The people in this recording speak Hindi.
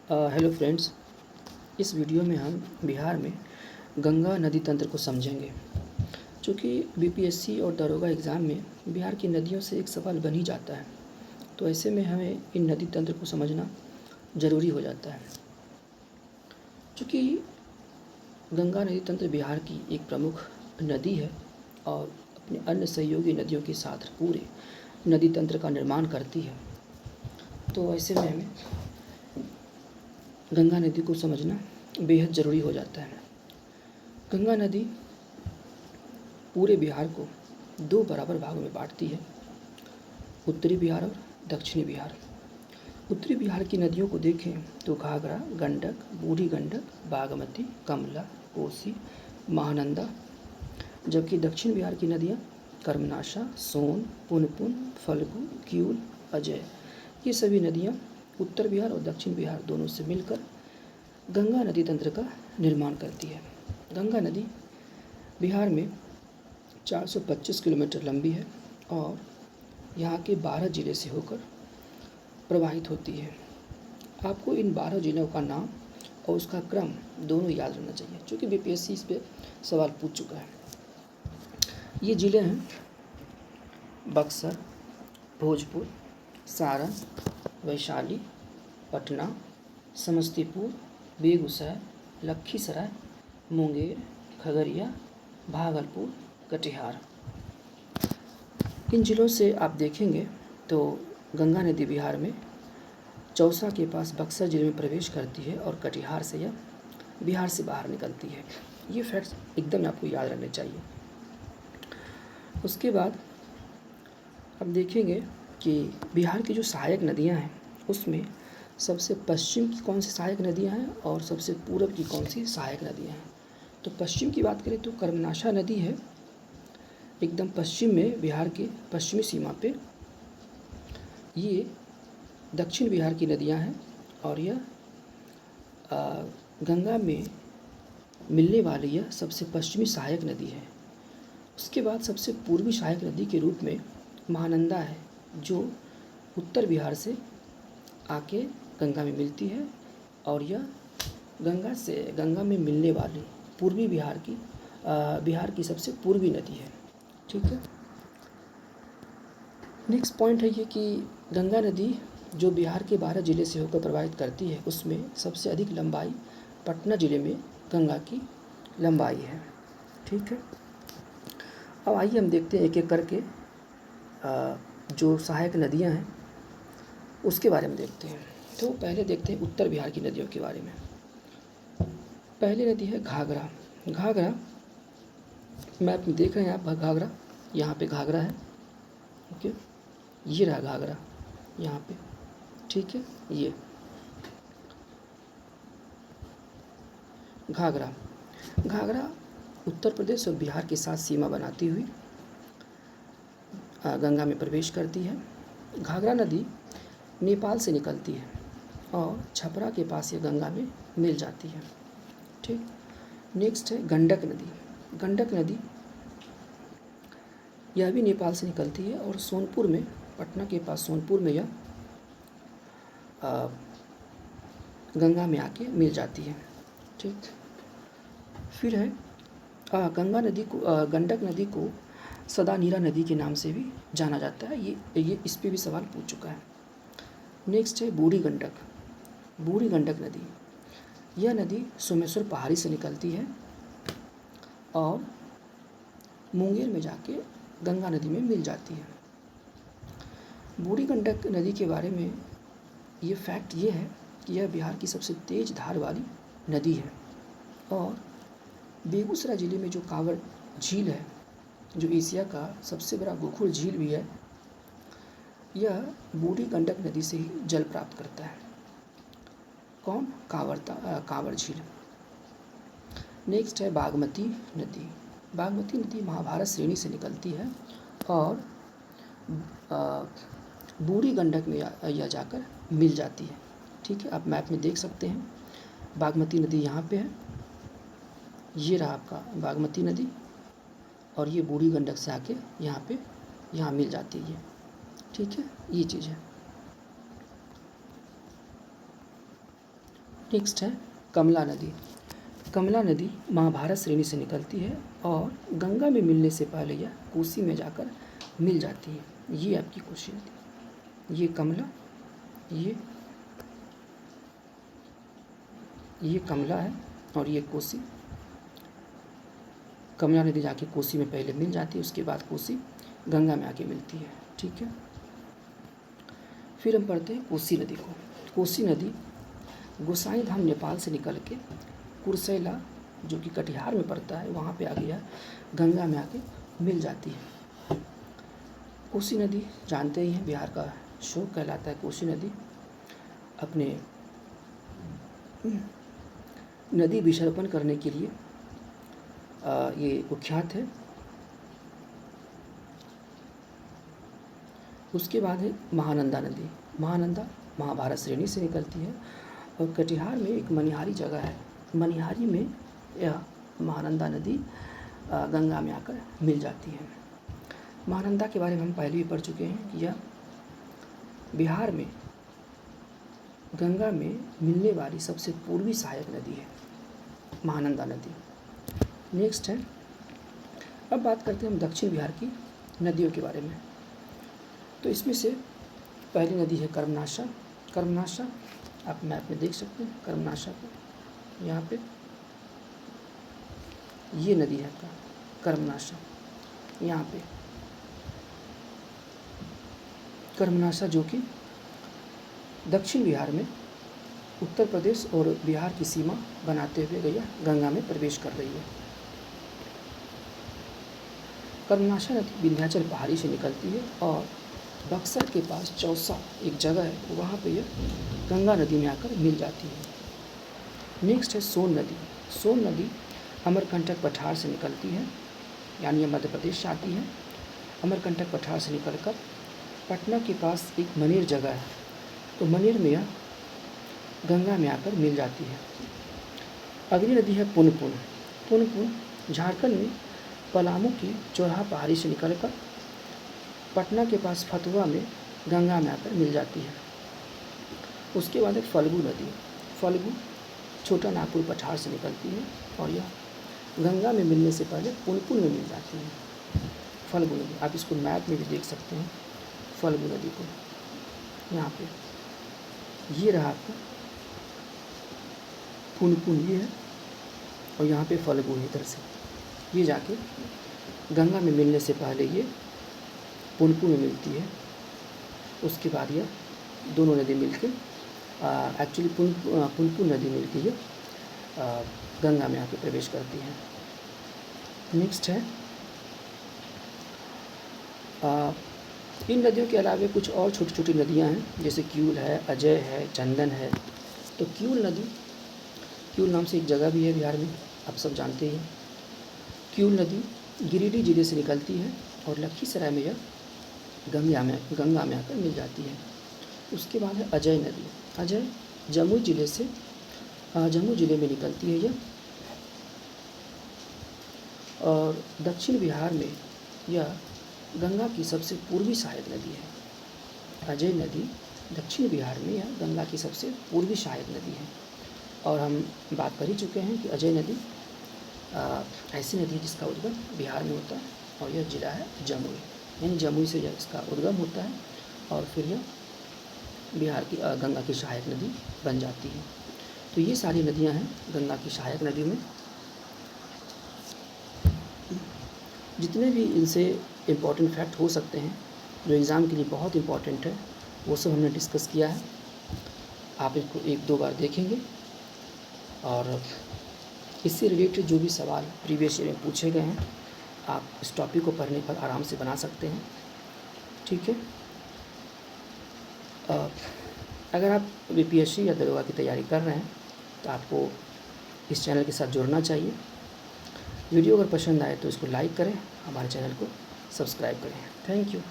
Hello friends. इस वीडियो में हम बिहार में गंगा नदी तंत्र को समझेंगे। चूँकि बीपीएससी और दरोगा एग्ज़ाम में बिहार की नदियों से एक सवाल बन ही जाता है, तो ऐसे में हमें इन नदी तंत्र को समझना ज़रूरी हो जाता है। चूँकि गंगा नदी तंत्र बिहार की एक प्रमुख नदी है और अपने अन्य सहयोगी नदियों के साथ पूरे नदी तंत्र का निर्माण करती है, तो ऐसे में हमें गंगा नदी को समझना बेहद ज़रूरी हो जाता है। गंगा नदी पूरे बिहार को दो बराबर भागों में बांटती है, उत्तरी बिहार और दक्षिणी बिहार। उत्तरी बिहार की नदियों को देखें तो घाघरा, गंडक, बूढ़ी गंडक, बागमती, कमला, कोसी, महानंदा। जबकि दक्षिण बिहार की नदियाँ कर्मनाशा, सोन, पुनपुन, फल्गु, क्यूल, अजय, ये सभी नदियाँ उत्तर बिहार और दक्षिण बिहार दोनों से मिलकर गंगा नदी तंत्र का निर्माण करती है। गंगा नदी बिहार में 425 किलोमीटर लंबी है और यहाँ के 12 ज़िले से होकर प्रवाहित होती है। आपको इन 12 ज़िलों का नाम और उसका क्रम दोनों याद रखना चाहिए, क्योंकि बीपीएससी इस पर सवाल पूछ चुका है। ये ज़िले हैं बक्सर, भोजपुर, सारण, वैशाली, पटना, समस्तीपुर, बेगूसराय, लखीसराय, मुंगेर, खगड़िया, भागलपुर, कटिहार। इन ज़िलों से आप देखेंगे तो गंगा नदी बिहार में चौसा के पास बक्सर ज़िले में प्रवेश करती है और कटिहार से यह बिहार से बाहर निकलती है। ये फैक्ट्स एकदम आपको याद रखने चाहिए। उसके बाद अब देखेंगे कि बिहार की जो सहायक नदियां हैं उसमें सबसे पश्चिम की कौन सी सहायक नदियां हैं और सबसे पूर्व की कौन सी सहायक नदियां हैं। तो पश्चिम की बात करें तो कर्मनाशा नदी है, एकदम पश्चिम में, बिहार के पश्चिमी सीमा पे। ये दक्षिण बिहार की नदियां हैं और यह गंगा में मिलने वाली यह सबसे पश्चिमी सहायक नदी है। उसके बाद सबसे पूर्वी सहायक नदी के रूप में महानंदा है, जो उत्तर बिहार से आके गंगा में मिलती है और यह गंगा में मिलने वाली पूर्वी बिहार की सबसे पूर्वी नदी है। ठीक है। नेक्स्ट पॉइंट है ये कि गंगा नदी जो बिहार के 12 ज़िले से होकर प्रवाहित करती है, उसमें सबसे अधिक लंबाई पटना ज़िले में गंगा की लंबाई है। ठीक है। अब आइए हम देखते हैं एक एक करके जो सहायक नदियां हैं उसके बारे में देखते हैं। तो पहले देखते हैं उत्तर बिहार की नदियों के बारे में। पहली नदी है घाघरा। घाघरा मैप में देख रहे हैं आप, घाघरा, यहाँ पे घाघरा है। ओके, ये रहा घाघरा यहाँ पे। ठीक है, ये घाघरा उत्तर प्रदेश और बिहार के साथ सीमा बनाती हुई गंगा में प्रवेश करती है। घाघरा नदी नेपाल से निकलती है और छपरा के पास ये गंगा में मिल जाती है। ठीक। नेक्स्ट है गंडक नदी। गंडक नदी यह भी नेपाल से निकलती है और सोनपुर में, पटना के पास सोनपुर में यह गंगा में आके मिल जाती है। ठीक। फिर है गंडक नदी को सदानीरा नदी के नाम से भी जाना जाता है। ये इस पे भी सवाल पूछ चुका है। नेक्स्ट है बूढ़ी गंडक। बूढ़ी गंडक नदी, यह नदी सोमेश्वर पहाड़ी से निकलती है और मुंगेर में जाके गंगा नदी में मिल जाती है। बूढ़ी गंडक नदी के बारे में ये फैक्ट ये है कि यह बिहार की सबसे तेज धार वाली नदी है और बेगूसराय ज़िले में जो कांवड़ झील है, जो एशिया का सबसे बड़ा गोखुर झील भी है, यह बूढ़ी गंडक नदी से ही जल प्राप्त करता है। कौन? कांवड़ झील। नेक्स्ट है बागमती नदी। बागमती नदी महाभारत श्रेणी से निकलती है और बूढ़ी गंडक में यह जाकर मिल जाती है। ठीक है, आप मैप में देख सकते हैं बागमती नदी यहाँ पे है। ये रहा आपका बागमती नदी और ये बूढ़ी गंडक से आके यहाँ मिल जाती है। ठीक है, ये चीज़ है। नेक्स्ट है कमला नदी। कमला नदी महाभारत श्रेणी से निकलती है और गंगा में मिलने से पहले यह कोसी में जाकर मिल जाती है। ये आपकी कोसी नदी, ये कमला, ये कमला है और ये कोसी। कमला नदी जाके कोसी में पहले मिल जाती है, उसके बाद कोसी गंगा में आके मिलती है। ठीक है, फिर हम पढ़ते हैं कोसी नदी को। कोसी नदी गोसाई धाम नेपाल से निकल के कुर्सेला जो कि कटिहार में पड़ता है वहाँ पे आ गया, गंगा में आके मिल जाती है। कोसी नदी जानते ही हैं बिहार का शोक कहलाता है। कोसी नदी अपने नदी विसर्पण करने के लिए ये कुख्यात है। उसके बाद है महानंदा नदी। महानंदा महाभारत श्रेणी से निकलती है और कटिहार में एक मनिहारी जगह है, मनिहारी में यह महानंदा नदी गंगा में आकर मिल जाती है। महानंदा के बारे में हम पहले भी पढ़ चुके हैं कि यह बिहार में गंगा में मिलने वाली सबसे पूर्वी सहायक नदी है, महानंदा नदी। नेक्स्ट है, अब बात करते हैं हम दक्षिण बिहार की नदियों के बारे में। तो इसमें से पहली नदी है कर्मनाशा। कर्मनाशा आप मैप में देख सकते हैं, कर्मनाशा को यहाँ पे ये नदी है आपका कर्मनाशा। यहाँ पे कर्मनाशा जो कि दक्षिण बिहार में उत्तर प्रदेश और बिहार की सीमा बनाते हुए गया गंगा में प्रवेश कर रही है। कर्मनाशा नदी विंध्याचल पहाड़ी से निकलती है और बक्सर के पास चौसा एक जगह है, वहाँ पे यह गंगा नदी में आकर मिल जाती है। नेक्स्ट है सोन नदी। सोन नदी अमरकंटक पठार से निकलती है, यानी यह मध्य प्रदेश से आती है। अमरकंटक पठार से निकलकर पटना के पास एक मनेर जगह है, तो मनेर में यह गंगा में आकर मिल जाती है। अगली नदी है पुनपुन। पुनपुन झारखंड में पलामू की चौराहा पहाड़ी से निकलकर पटना के पास फतुहा में गंगा में आकर मिल जाती है। उसके बाद है फल्गु नदी। फल्गु छोटा नागपुर पठार से निकलती है और यह गंगा में मिलने से पहले पुनपुन में मिल जाती है। फल्गु नदी आप इसको मैप में भी देख सकते हैं, फल्गु नदी को। यहाँ पे ये रहा आपका पुनपुन, ये है, और यहाँ पे फल्गु है इधर से। ये जाके गंगा में मिलने से पहले ये पुनपुन में मिलती है। उसके बाद यह दोनों नदी मिलके एक्चुअली पुनपुन नदी मिलके ये गंगा में आके प्रवेश करती है। नेक्स्ट है इन नदियों के अलावा कुछ और छोटी छोटी नदियां हैं, जैसे क्यूल है, अजय है, चंदन है। तो क्यूल नदी, क्यूल नाम से एक जगह भी है बिहार में, आप सब जानते हैं। क्यूल नदी गिरिडीह जिले से निकलती है और लखीसराय में यह गंगा में आकर मिल जाती है। उसके बाद है अजय नदी। अजय जमुई जिले से जमुई जिले में निकलती है यह, और दक्षिण बिहार में यह गंगा की सबसे पूर्वी सहायक नदी है। अजय नदी दक्षिण बिहार में यह गंगा की सबसे पूर्वी सहायक नदी है। और हम बात कर ही चुके हैं कि अजय नदी ऐसी नदी है जिसका उद्गम बिहार में होता है और यह जिला है जमुई, यानी जमुई से इसका उद्गम होता है और फिर यह बिहार की गंगा की सहायक नदी बन जाती है। तो ये सारी नदियां हैं गंगा की सहायक नदी में। जितने भी इनसे इम्पॉर्टेंट फैक्ट हो सकते हैं जो एग्ज़ाम के लिए बहुत इम्पॉर्टेंट है, वो सब हमने डिस्कस किया है। आप इसको एक दो बार देखेंगे और इससे रिलेटेड जो भी सवाल प्रीवियस ईयर में पूछे गए हैं आप इस टॉपिक को पढ़ने पर आराम से बना सकते हैं। ठीक है, अगर आप बीपीएससी या दरोगा की तैयारी कर रहे हैं तो आपको इस चैनल के साथ जुड़ना चाहिए। वीडियो अगर पसंद आए तो इसको लाइक करें, हमारे चैनल को सब्सक्राइब करें। Thank you.